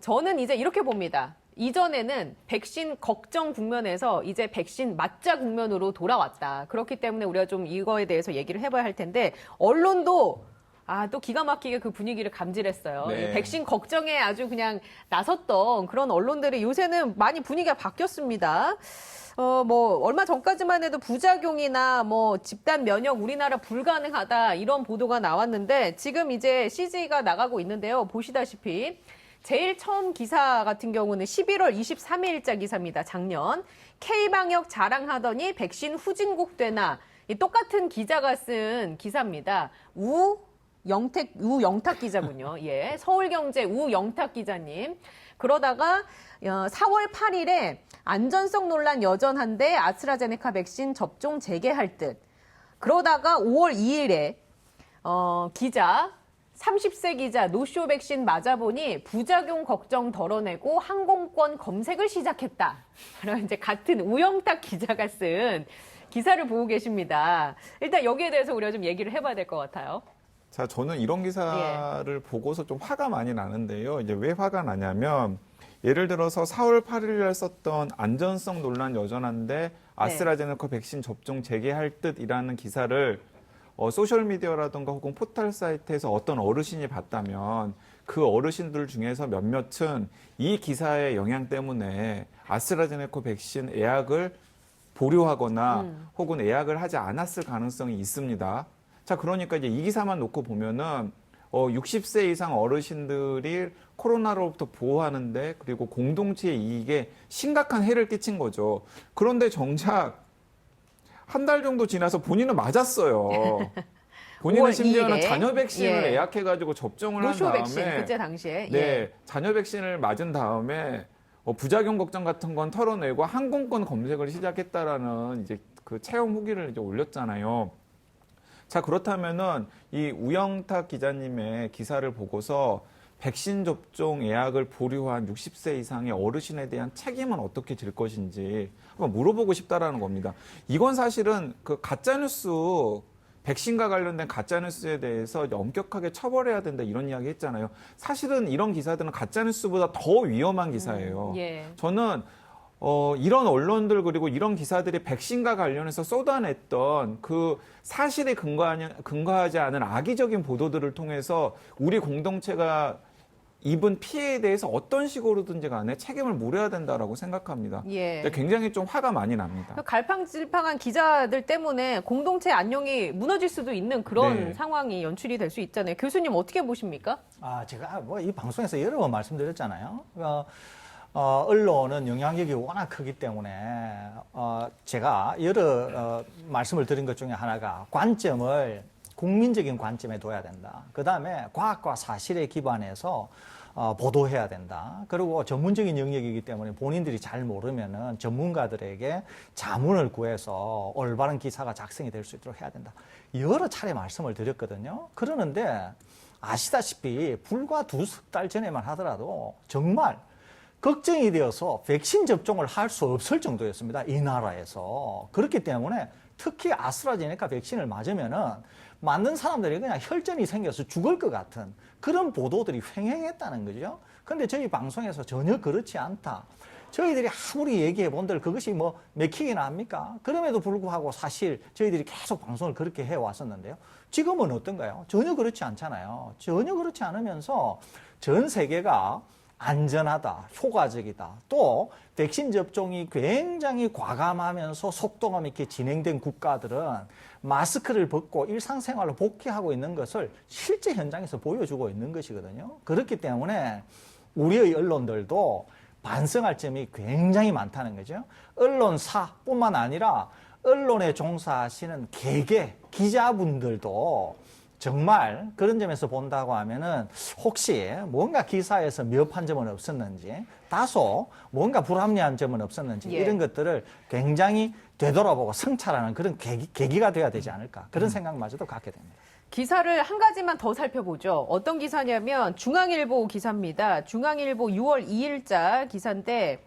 저는 이제 이렇게 봅니다. 이전에는 백신 걱정 국면에서 이제 백신 맞자 국면으로 돌아왔다. 그렇기 때문에 우리가 좀 이거에 대해서 얘기를 해봐야 할 텐데 언론도 또 기가 막히게 그 분위기를 감지했어요. 네. 이 백신 걱정에 아주 그냥 나섰던 그런 언론들이 요새는 많이 분위기가 바뀌었습니다. 얼마 전까지만 해도 부작용이나 집단 면역 우리나라 불가능하다 이런 보도가 나왔는데 지금 이제 CG가 나가고 있는데요. 보시다시피 제일 처음 기사 같은 경우는 11월 23일자 기사입니다. 작년. K방역 자랑하더니 백신 후진국 되나. 이 똑같은 기자가 쓴 기사입니다. 우영탁 기자군요. 예. 서울경제 우영탁 기자님. 그러다가 4월 8일에 안전성 논란 여전한데 아스트라제네카 백신 접종 재개할 듯. 그러다가 5월 2일에 기자 30세 기자 노쇼 백신 맞아보니 부작용 걱정 덜어내고 항공권 검색을 시작했다. 그럼 이제 같은 우영탁 기자가 쓴 기사를 보고 계십니다. 일단 여기에 대해서 우리가 좀 얘기를 해봐야 될 것 같아요. 자, 저는 이런 기사를 보고서 좀 화가 많이 나는데요. 이제 왜 화가 나냐면 예를 들어서 4월 8일 날 썼던 안전성 논란 여전한데 아스트라제네카 백신 접종 재개할 듯이라는 기사를 소셜미디어라든가 혹은 포털 사이트에서 어떤 어르신이 봤다면 그 어르신들 중에서 몇몇은 이 기사의 영향 때문에 아스트라제네카 백신 예약을 보류하거나 혹은 예약을 하지 않았을 가능성이 있습니다. 자, 그러니까 이제 이 기사만 놓고 보면은 60세 이상 어르신들이 코로나로부터 보호하는데 그리고 공동체의 이익에 심각한 해를 끼친 거죠. 그런데 정작 한 달 정도 지나서 본인은 맞았어요. 본인은 심지어는 2일에. 자녀 백신을 예약해가지고 접종을 한 노쇼 다음에 백신 그때 당시에. 네, 자녀 백신을 맞은 다음에 부작용 걱정 같은 건 털어내고 항공권 검색을 시작했다라는 이제 그 체험 후기를 이제 올렸잖아요. 자, 그렇다면은 이 우영탁 기자님의 기사를 보고서 백신 접종 예약을 보류한 60세 이상의 어르신에 대한 책임은 어떻게 질 것인지 한번 물어보고 싶다라는 겁니다. 이건 사실은 그 가짜뉴스, 백신과 관련된 가짜뉴스에 대해서 엄격하게 처벌해야 된다 이런 이야기 했잖아요. 사실은 이런 기사들은 가짜뉴스보다 더 위험한 기사예요. 저는 이런 언론들 그리고 이런 기사들이 백신과 관련해서 쏟아냈던 그 사실에 근거하지 않은 악의적인 보도들을 통해서 우리 공동체가 입은 피해에 대해서 어떤 식으로든지 간에 책임을 물어야 된다라고 생각합니다. 굉장히 좀 화가 많이 납니다. 갈팡질팡한 기자들 때문에 공동체 안녕이 무너질 수도 있는 그런 상황이 연출이 될 수 있잖아요. 교수님 어떻게 보십니까? 제가 이 방송에서 여러 번 말씀드렸잖아요. 언론은 영향력이 워낙 크기 때문에 제가 여러 말씀을 드린 것 중에 하나가 관점을 국민적인 관점에 둬야 된다. 그다음에 과학과 사실에 기반해서 보도해야 된다. 그리고 전문적인 영역이기 때문에 본인들이 잘 모르면은 전문가들에게 자문을 구해서 올바른 기사가 작성이 될 수 있도록 해야 된다. 여러 차례 말씀을 드렸거든요. 그러는데 아시다시피 불과 2달 전에만 하더라도 정말 걱정이 되어서 백신 접종을 할 수 없을 정도였습니다. 이 나라에서. 그렇기 때문에 특히 아스트라제네카 백신을 맞으면은 맞는 사람들이 그냥 혈전이 생겨서 죽을 것 같은 그런 보도들이 횡행했다는 거죠. 근데 저희 방송에서 전혀 그렇지 않다. 저희들이 아무리 얘기해 본들 그것이 맥히기나 합니까? 그럼에도 불구하고 사실 저희들이 계속 방송을 그렇게 해왔었는데요. 지금은 어떤가요? 전혀 그렇지 않잖아요. 전혀 그렇지 않으면서 전 세계가 안전하다, 효과적이다. 또 백신 접종이 굉장히 과감하면서 속도감 있게 진행된 국가들은 마스크를 벗고 일상생활로 복귀하고 있는 것을 실제 현장에서 보여주고 있는 것이거든요. 그렇기 때문에 우리의 언론들도 반성할 점이 굉장히 많다는 거죠. 언론사뿐만 아니라 언론에 종사하시는 개개 기자분들도 정말 그런 점에서 본다고 하면은 혹시 뭔가 기사에서 미흡한 점은 없었는지 다소 뭔가 불합리한 점은 없었는지 이런 것들을 굉장히 되돌아보고 성찰하는 그런 계기가 돼야 되지 않을까 그런 생각마저도 갖게 됩니다. 기사를 한 가지만 더 살펴보죠. 어떤 기사냐면 중앙일보 기사입니다. 중앙일보 6월 2일자 기사인데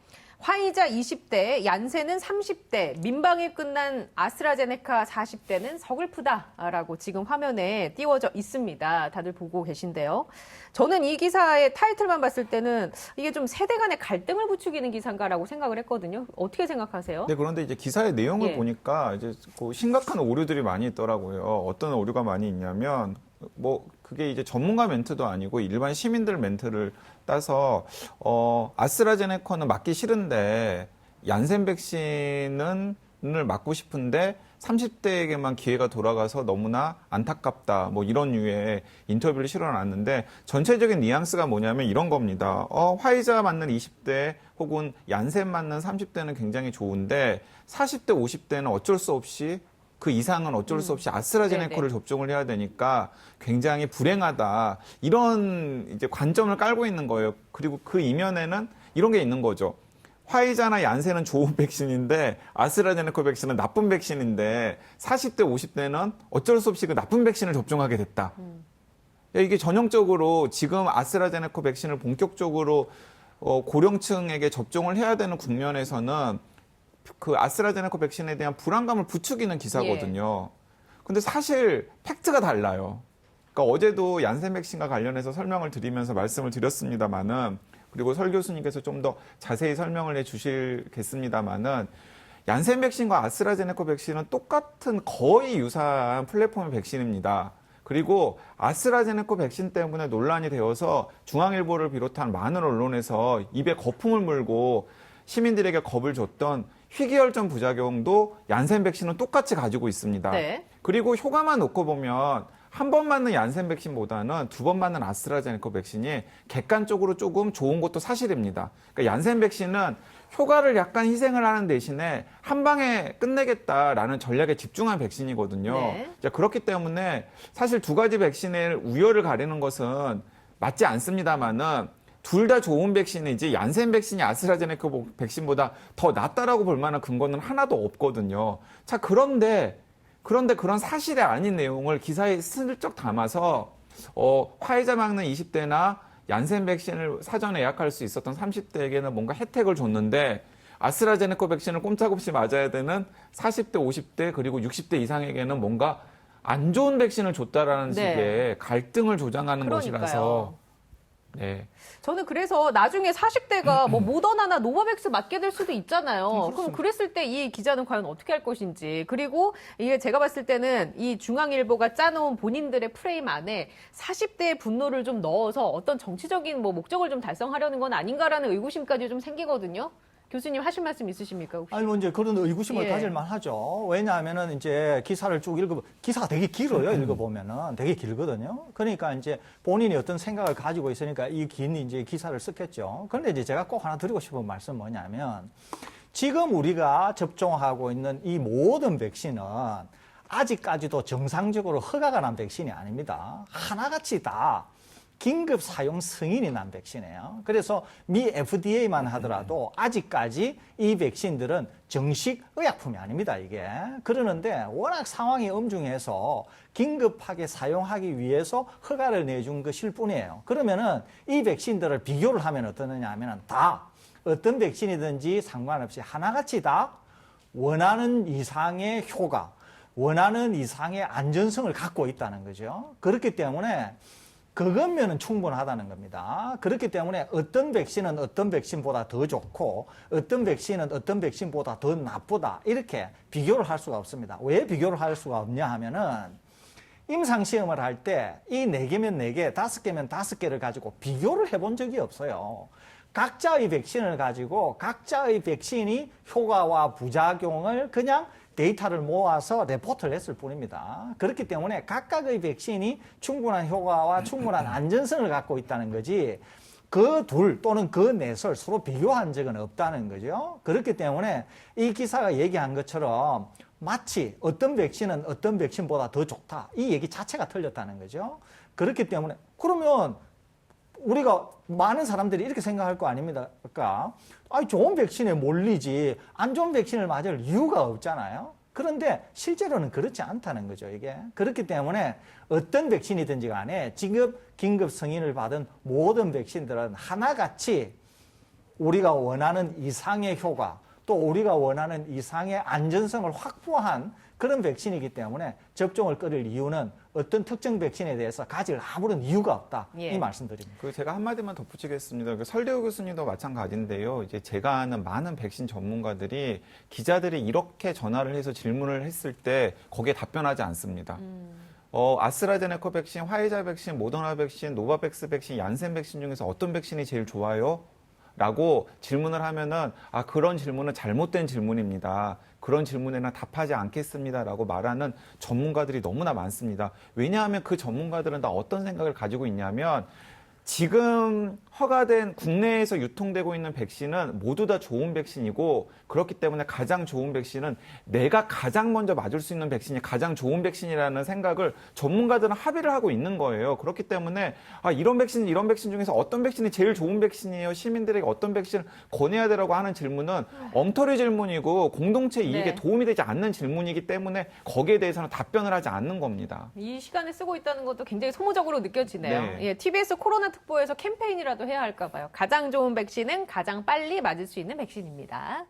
화이자 20대, 얀센은 30대, 민방위 끝난 아스트라제네카 40대는 서글프다라고 지금 화면에 띄워져 있습니다. 다들 보고 계신데요. 저는 이 기사의 타이틀만 봤을 때는 이게 좀 세대 간의 갈등을 부추기는 기사인가라고 생각을 했거든요. 어떻게 생각하세요? 네, 그런데 이제 기사의 내용을 예. 보니까 이제 그 심각한 오류들이 많이 있더라고요. 어떤 오류가 많이 있냐면 뭐 그게 이제 전문가 멘트도 아니고 일반 시민들 멘트를 따서 아스트라제네카는 맞기 싫은데 얀센 백신을 맞고 싶은데 30대에게만 기회가 돌아가서 너무나 안타깝다. 뭐 이런 류의 인터뷰를 실어놨는데 전체적인 뉘앙스가 뭐냐면 이런 겁니다. 화이자 맞는 20대 혹은 얀센 맞는 30대는 굉장히 좋은데 40대, 50대는 어쩔 수 없이 그 이상은 어쩔 수 없이 아스트라제네카를 접종을 해야 되니까 굉장히 불행하다. 이런 이제 관점을 깔고 있는 거예요. 그리고 그 이면에는 이런 게 있는 거죠. 화이자나 얀센은 좋은 백신인데 아스트라제네카 백신은 나쁜 백신인데 40대, 50대는 어쩔 수 없이 그 나쁜 백신을 접종하게 됐다. 이게 전형적으로 지금 아스트라제네카 백신을 본격적으로 고령층에게 접종을 해야 되는 국면에서는 그 아스트라제네카 백신에 대한 불안감을 부추기는 기사거든요. 근데 사실 팩트가 달라요. 그러니까 어제도 얀센 백신과 관련해서 설명을 드리면서 말씀을 드렸습니다마는 그리고 설 교수님께서 좀 더 자세히 설명을 해 주시겠습니다마는 얀센 백신과 아스트라제네카 백신은 똑같은 거의 유사한 플랫폼의 백신입니다. 그리고 아스트라제네카 백신 때문에 논란이 되어서 중앙일보를 비롯한 많은 언론에서 입에 거품을 물고 시민들에게 겁을 줬던 희귀혈전 부작용도 얀센 백신은 똑같이 가지고 있습니다. 네. 그리고 효과만 놓고 보면 한 번 맞는 얀센 백신보다는 두 번 맞는 아스트라제네카 백신이 객관적으로 조금 좋은 것도 사실입니다. 그러니까 얀센 백신은 효과를 약간 희생을 하는 대신에 한 방에 끝내겠다라는 전략에 집중한 백신이거든요. 네. 자, 그렇기 때문에 사실 두 가지 백신의 우열을 가리는 것은 맞지 않습니다만은 둘 다 좋은 백신이지 얀센 백신이 아스트라제네카 백신보다 더 낫다라고 볼 만한 근거는 하나도 없거든요. 자, 그런데 그런 사실이 아닌 내용을 기사에 슬쩍 담아서 화이자 막는 20대나 얀센 백신을 사전에 예약할 수 있었던 30대에게는 뭔가 혜택을 줬는데 아스트라제네카 백신을 꼼짝없이 맞아야 되는 40대, 50대 그리고 60대 이상에게는 뭔가 안 좋은 백신을 줬다라는 네. 식의 갈등을 조장하는 그러니까요. 것이라서 네. 저는 그래서 나중에 40대가 뭐 모더나나 노바백스 맞게 될 수도 있잖아요. 그럼 그랬을 때 이 기자는 과연 어떻게 할 것인지. 그리고 이게 제가 봤을 때는 이 중앙일보가 짜놓은 본인들의 프레임 안에 40대의 분노를 좀 넣어서 어떤 정치적인 뭐 목적을 좀 달성하려는 건 아닌가라는 의구심까지 좀 생기거든요. 교수님 하실 말씀 있으십니까, 혹시? 아니, 뭐 이제 그런 의구심을 예. 가질만 하죠. 왜냐하면은 이제 기사를 쭉 기사가 되게 길어요. 읽어보면은 되게 길거든요. 그러니까 이제 본인이 어떤 생각을 가지고 있으니까 이 긴 이제 기사를 썼겠죠. 그런데 이제 제가 꼭 하나 드리고 싶은 말씀은 뭐냐면 지금 우리가 접종하고 있는 이 모든 백신은 아직까지도 정상적으로 허가가 난 백신이 아닙니다. 하나같이 다 긴급 사용 승인이 난 백신이에요. 그래서 미 FDA만 하더라도 아직까지 이 백신들은 정식 의약품이 아닙니다, 이게. 그러는데 워낙 상황이 엄중해서 긴급하게 사용하기 위해서 허가를 내준 것일 뿐이에요. 그러면은 이 백신들을 비교를 하면 어떠느냐 하면은 다 어떤 백신이든지 상관없이 하나같이 다 원하는 이상의 효과, 원하는 이상의 안전성을 갖고 있다는 거죠. 그렇기 때문에 그것면은 충분하다는 겁니다. 그렇기 때문에 어떤 백신은 어떤 백신보다 더 좋고 어떤 백신은 어떤 백신보다 더 나쁘다 이렇게 비교를 할 수가 없습니다. 왜 비교를 할 수가 없냐 하면은 임상시험을 할 때 이 4개면 4개, 5개면 5개를 가지고 비교를 해본 적이 없어요. 각자의 백신을 가지고 각자의 백신이 효과와 부작용을 그냥 데이터를 모아서 레포트를 했을 뿐입니다. 그렇기 때문에 각각의 백신이 충분한 효과와 충분한 안전성을 갖고 있다는 거지 그 둘 또는 그 넷을 서로 비교한 적은 없다는 거죠. 그렇기 때문에 이 기사가 얘기한 것처럼 마치 어떤 백신은 어떤 백신보다 더 좋다 이 얘기 자체가 틀렸다는 거죠. 그렇기 때문에 그러면 우리가 많은 사람들이 이렇게 생각할 거 아닙니까? 아니, 좋은 백신에 몰리지 안 좋은 백신을 맞을 이유가 없잖아요. 그런데 실제로는 그렇지 않다는 거죠, 이게. 그렇기 때문에 어떤 백신이든지 간에 긴급 승인을 받은 모든 백신들은 하나같이 우리가 원하는 이상의 효과, 또 우리가 원하는 이상의 안전성을 확보한 그런 백신이기 때문에 접종을 끊을 이유는 어떤 특정 백신에 대해서 가질 아무런 이유가 없다. 예. 이 말씀드립니다. 그 제가 한마디만 덧붙이겠습니다. 설대호 교수님도 마찬가지인데요. 이제 제가 아는 많은 백신 전문가들이 기자들이 이렇게 전화를 해서 질문을 했을 때 거기에 답변하지 않습니다. 아스트라제네카 백신, 화이자 백신, 모더나 백신, 노바백스 백신, 얀센 백신 중에서 어떤 백신이 제일 좋아요? 라고 질문을 하면은 그런 질문은 잘못된 질문입니다. 그런 질문에는 답하지 않겠습니다라고 말하는 전문가들이 너무나 많습니다. 왜냐하면 그 전문가들은 다 어떤 생각을 가지고 있냐면 지금 허가된 국내에서 유통되고 있는 백신은 모두 다 좋은 백신이고 그렇기 때문에 가장 좋은 백신은 내가 가장 먼저 맞을 수 있는 백신이 가장 좋은 백신이라는 생각을 전문가들은 합의를 하고 있는 거예요. 그렇기 때문에 이런 백신 중에서 어떤 백신이 제일 좋은 백신이에요? 시민들에게 어떤 백신을 권해야 되라고 하는 질문은 엉터리 질문이고 공동체 이익에 네. 도움이 되지 않는 질문이기 때문에 거기에 대해서는 답변을 하지 않는 겁니다. 이 시간에 쓰고 있다는 것도 굉장히 소모적으로 느껴지네요. 네. 예, TBS 코로나 특보에서 캠페인이라도 해야 할까 봐요. 가장 좋은 백신은 가장 빨리 맞을 수 있는 백신입니다.